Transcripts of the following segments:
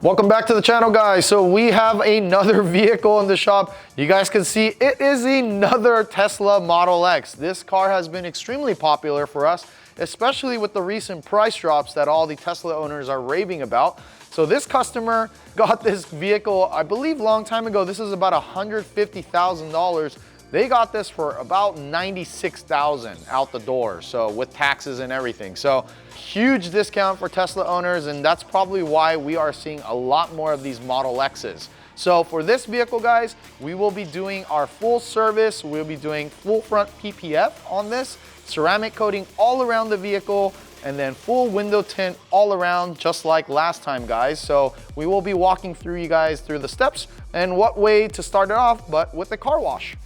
Welcome back to the channel, guys. So we have another vehicle in the shop. You guys can see it is another Tesla Model X. This car has been extremely popular for us, especially with the recent price drops that all the Tesla owners are raving about. So this customer got this vehicle, I believe, long time ago. This is about $150,000. They got this for about $96,000 out the door, so with taxes and everything. So huge discount for Tesla owners, and that's probably why we are seeing a lot more of these Model X's. So for this vehicle, guys, we will be doing our full service. We'll be doing full front PPF on this, ceramic coating all around the vehicle, and then full window tint all around, just like last time, guys. So we will be walking through you guys through the steps and what way to start it off, but with the car wash.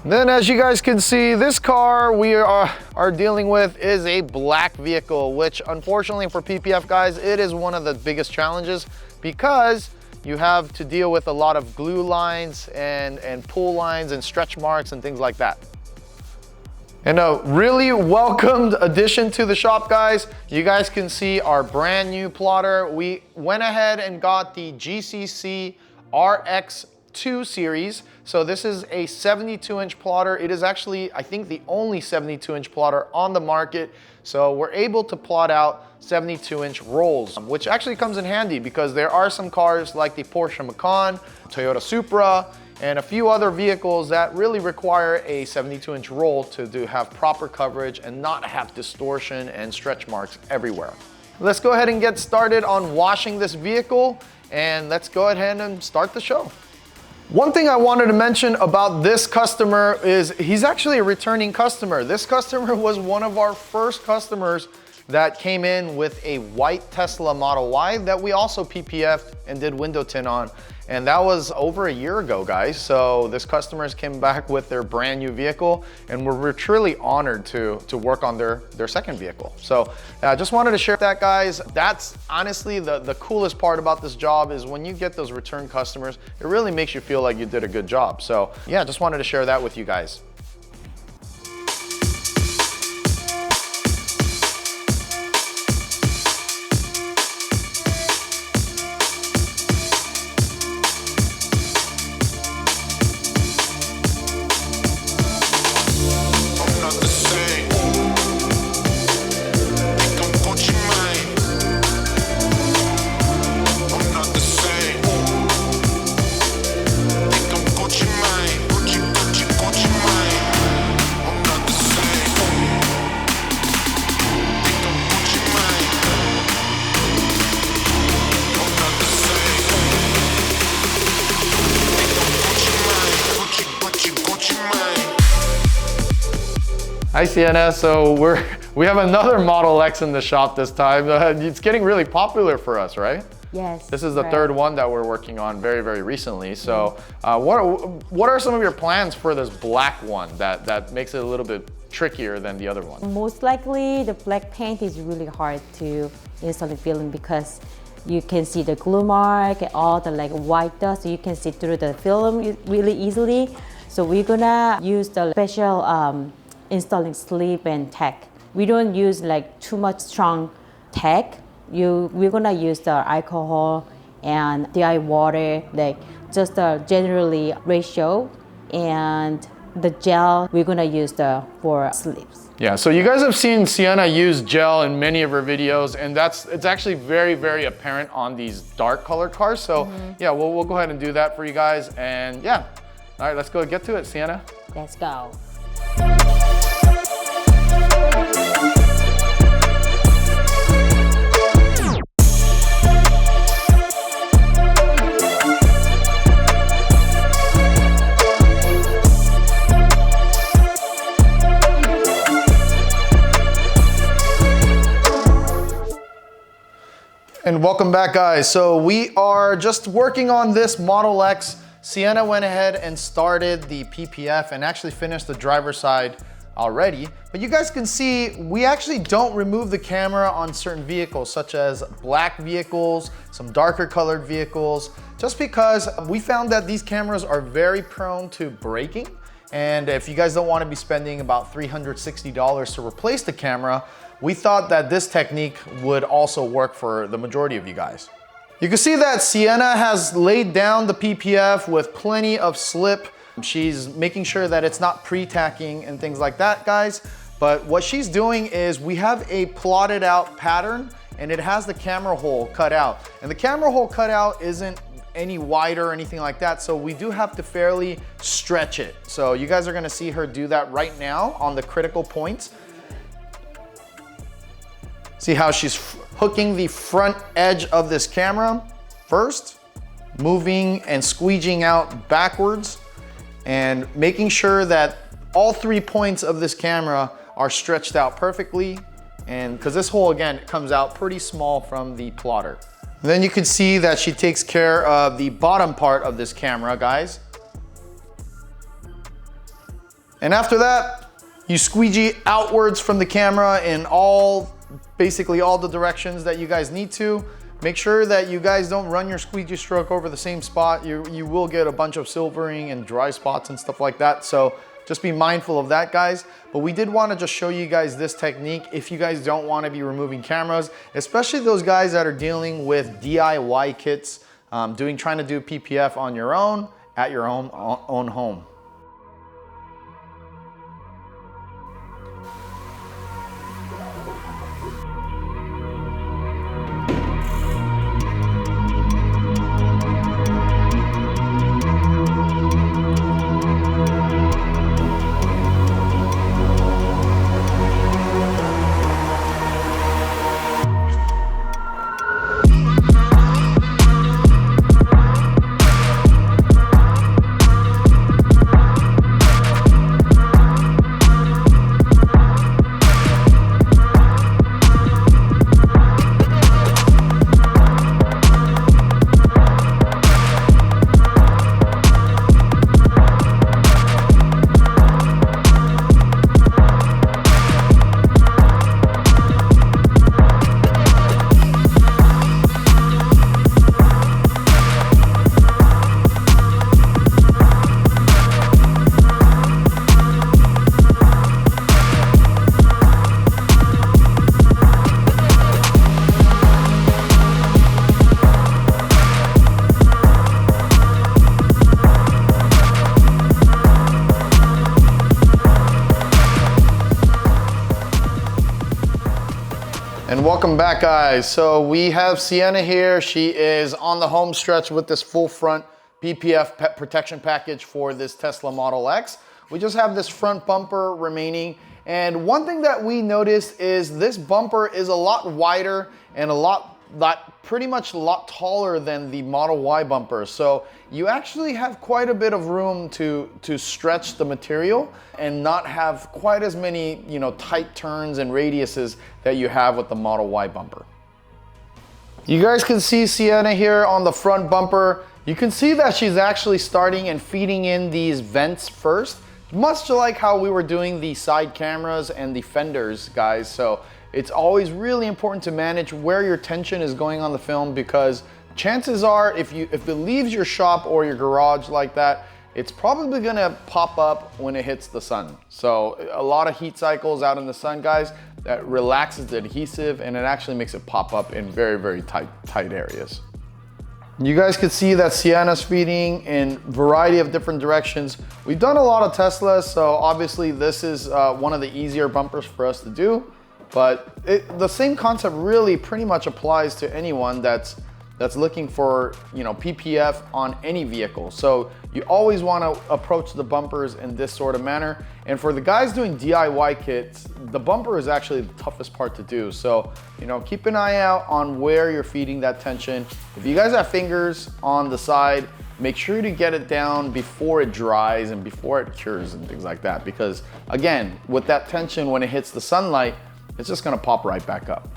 Then, as you guys can see, this car we are dealing with is a black vehicle, which unfortunately for PPF, guys, it is one of the biggest challenges because you have to deal with a lot of glue lines and pull lines and stretch marks and things like that. And a really welcomed addition to the shop, guys. You guys can see our brand new plotter. We went ahead and got the GCC RX2 series. So this is a 72-inch plotter. It is actually, I think, the only 72-inch plotter on the market. So we're able to plot out 72-inch rolls, which actually comes in handy because there are some cars like the Porsche Macan, Toyota Supra, and a few other vehicles that really require a 72-inch roll to have proper coverage and not have distortion and stretch marks everywhere. Let's go ahead and get started on washing this vehicle, and let's go ahead and start the show. One thing I wanted to mention about this customer is he's actually a returning customer. This customer was one of our first customers that came in with a white Tesla Model Y that we also PPF'd and did window tint on. And that was over a year ago, guys. So this customers came back with their brand new vehicle, and we're truly honored to work on their second vehicle. So I just wanted to share that, guys. That's honestly the coolest part about this job is when you get those return customers, it really makes you feel like you did a good job. So yeah, just wanted to share that with you guys. Hi Sienna, so we have another Model X in the shop this time. It's getting really popular for us, right? Yes. This is the third one that we're working on very recently. So what are some of your plans for this black one that makes it a little bit trickier than the other one? Most likely the black paint is really hard to install in film because you can see the glue mark and all the white dust. So you can see through the film really easily. So we're gonna use the special installing sleeve and tack. We don't use too much strong tack. We're gonna use the alcohol and DI water, just a generally ratio, and the gel we're gonna use for sleeves. Yeah, so you guys have seen Sienna use gel in many of her videos, and it's actually very apparent on these dark colored cars. So yeah, we'll go ahead and do that for you guys, and yeah. All right, let's go get to it, Sienna. Let's go. And welcome back, guys. So we are just working on this Model X. Sienna went ahead and started the PPF and actually finished the driver's side already. But you guys can see, we actually don't remove the camera on certain vehicles, such as black vehicles, some darker colored vehicles, just because we found that these cameras are very prone to breaking. And if you guys don't want to be spending about $360 to replace the camera, we thought that this technique would also work for the majority of you guys. You can see that Sienna has laid down the PPF with plenty of slip. She's making sure that it's not pre-tacking and things like that, guys. But what she's doing is we have a plotted out pattern and it has the camera hole cut out. And the camera hole cut out isn't any wider or anything like that, so we do have to fairly stretch it. So you guys are gonna see her do that right now on the critical points. See how she's hooking the front edge of this camera first, moving and squeegeeing out backwards, and making sure that all 3 points of this camera are stretched out perfectly. And because this hole, again, comes out pretty small from the plotter. And then you can see that she takes care of the bottom part of this camera, guys. And after that, you squeegee outwards from the camera in basically all the directions that you guys need to. Make sure that you guys don't run your squeegee stroke over the same spot. You will get a bunch of silvering and dry spots and stuff like that. So just be mindful of that, guys. But we did want to just show you guys this technique if you guys don't want to be removing cameras, especially those guys that are dealing with DIY kits, trying to do PPF on your own at your own home. And welcome back, guys. So we have Sienna here. She is on the home stretch with this full front PPF protection package for this Tesla Model X. We just have this front bumper remaining. And one thing that we noticed is this bumper is a lot wider and pretty much a lot taller than the Model Y bumper. So you actually have quite a bit of room to stretch the material and not have quite as many, tight turns and radiuses that you have with the Model Y bumper. You guys can see Sienna here on the front bumper. You can see that she's actually starting and feeding in these vents first, much like how we were doing the side cameras and the fenders, guys. So it's always really important to manage where your tension is going on the film, because chances are if it leaves your shop or your garage like that, it's probably gonna pop up when it hits the sun. So a lot of heat cycles out in the sun, guys, that relaxes the adhesive and it actually makes it pop up in very, very tight areas. You guys can see that Sienna's feeding in a variety of different directions. We've done a lot of Teslas, so obviously this is one of the easier bumpers for us to do. But the same concept really pretty much applies to anyone that's looking for PPF on any vehicle. So you always want to approach the bumpers in this sort of manner. And for the guys doing DIY kits, the bumper is actually the toughest part to do. So keep an eye out on where you're feeding that tension. If you guys have fingers on the side, make sure to get it down before it dries and before it cures and things like that. Because again, with that tension, when it hits the sunlight, it's just gonna pop right back up.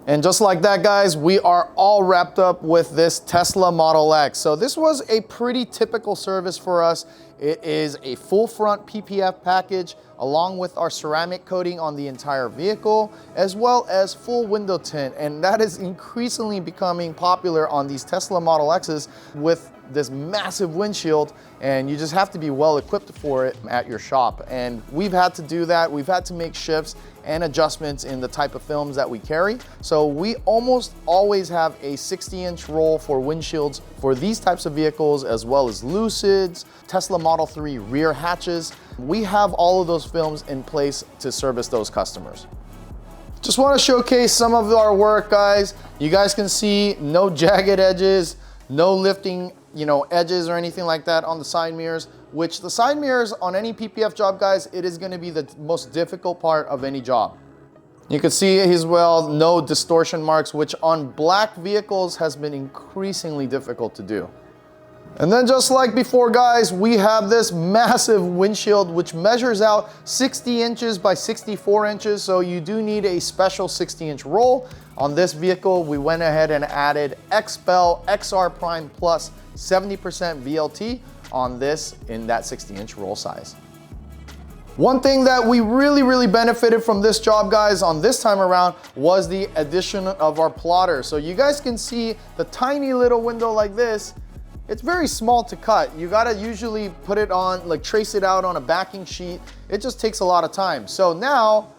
And just like that, guys, we are all wrapped up with this Tesla Model X. So this was a pretty typical service for us. It is a full front PPF package along with our ceramic coating on the entire vehicle, as well as full window tint. And that is increasingly becoming popular on these Tesla Model X's with this massive windshield, and you just have to be well equipped for it at your shop. And we've had to do that. We've had to make shifts and adjustments in the type of films that we carry. So we almost always have a 60-inch roll for windshields for these types of vehicles, as well as Lucids, Tesla Model 3 rear hatches. We have all of those films in place to service those customers. Just want to showcase some of our work, guys. You guys can see no jagged edges, no lifting, edges or anything like that on the side mirrors, which the side mirrors on any PPF job, guys, it is going to be the most difficult part of any job. You can see as well, no distortion marks, which on black vehicles has been increasingly difficult to do. And then just like before, guys, we have this massive windshield, which measures out 60 inches by 64 inches. So you do need a special 60-inch roll. On this vehicle, we went ahead and added XPEL XR Prime Plus 70% VLT on this in that 60-inch roll size. One thing that we really benefited from this job, guys, on this time around was the addition of our plotter. So you guys can see the tiny little window like this. It's very small to cut. You gotta usually put it on, like trace it out on a backing sheet. It just takes a lot of time. So now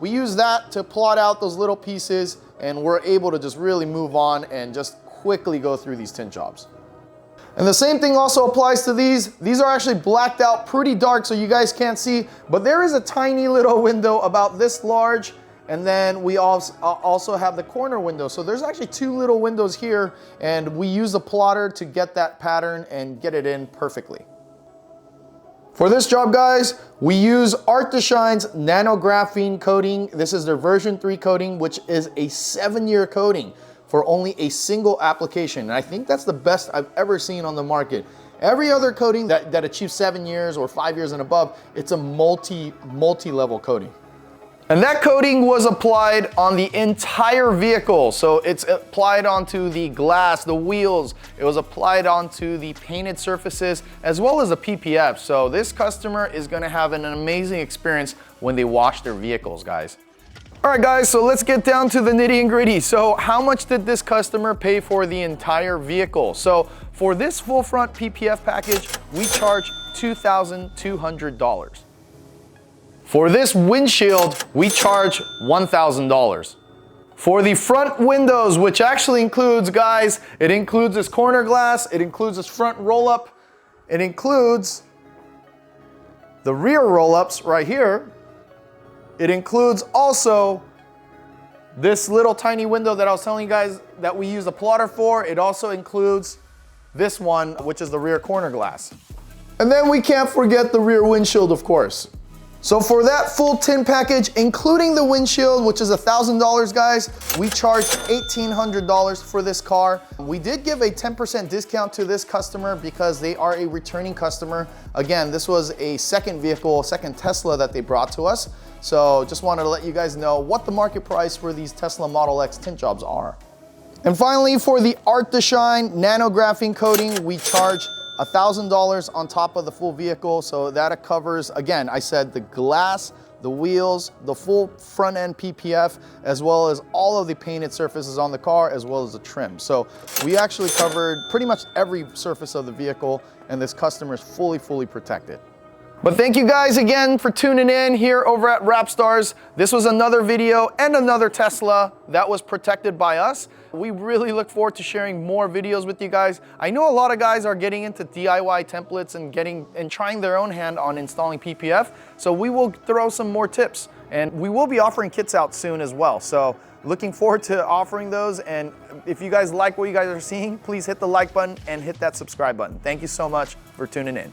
we use that to plot out those little pieces, and we're able to just really move on and just quickly go through these tint jobs. And the same thing also applies to these. These are actually blacked out pretty dark so you guys can't see, but there is a tiny little window about this large. And then we also have the corner window. So there's actually two little windows here, and we use a plotter to get that pattern and get it in perfectly. For this job, guys, we use 𝗧𝗜𝗘𝗦𝗧𝗔𝗠𝗣𝗦 nanographene coating. This is their version 3 coating, which is a 7-year coating for only a single application. And I think that's the best I've ever seen on the market. Every other coating that achieves 7 years or 5 years and above, it's a multi-level coating. And that coating was applied on the entire vehicle. So it's applied onto the glass, the wheels. It was applied onto the painted surfaces, as well as the PPF. So this customer is gonna have an amazing experience when they wash their vehicles, guys. All right, guys, so let's get down to the nitty and gritty. So how much did this customer pay for the entire vehicle? So for this full front PPF package, we charge $2,200. For this windshield, we charge $1,000. For the front windows, which actually includes, guys, it includes this corner glass, it includes this front roll-up, it includes the rear roll-ups right here. It includes also this little tiny window that I was telling you guys that we use a plotter for. It also includes this one, which is the rear corner glass. And then we can't forget the rear windshield, of course. So for that full tint package, including the windshield, which is $1,000, guys, we charge $1,800 for this car. We did give a 10% discount to this customer because they are a returning customer. Again, this was a second vehicle, second Tesla that they brought to us. So just wanted to let you guys know what the market price for these Tesla Model X tint jobs are. And finally, for the 𝗧𝗜𝗘𝗦𝗧𝗔𝗠𝗣𝗦 nanographene coating, we charge $1,000 on top of the full vehicle. So that covers, again, I said the glass, the wheels, the full front end PPF, as well as all of the painted surfaces on the car, as well as the trim. So we actually covered pretty much every surface of the vehicle, and this customer is fully protected. But thank you guys again for tuning in here over at Rapstars. This was another video and another Tesla that was protected by us. We really look forward to sharing more videos with you guys. I know a lot of guys are getting into DIY templates and trying their own hand on installing PPF. So we will throw some more tips, and we will be offering kits out soon as well. So looking forward to offering those. And if you guys like what you guys are seeing, please hit the like button and hit that subscribe button. Thank you so much for tuning in.